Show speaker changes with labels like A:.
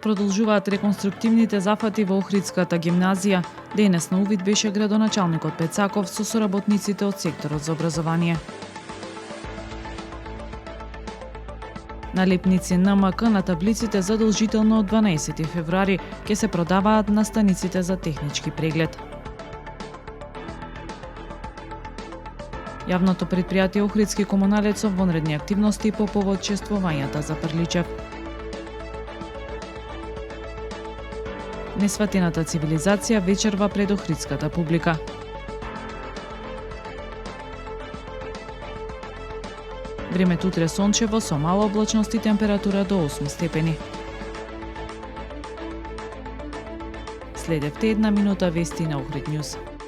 A: Продолжуваат реконструктивните зафати во Охридската гимназија. Денес на увид беше градоначалникот Пецаков со соработниците од секторот за образование. Налепници НМК на таблиците задолжително од 12 февруари ќе се продаваат на станиците за технички преглед. Јавното предпријатие Охридски комуналец со вонредни активности по повод чествувањата за Прличев. Несватената цивилизација вечерва пред охридската публика. Времето утре сончево со мала облачност и температура до 8 степени. Следевте една минута вести на Охрид Нјуз.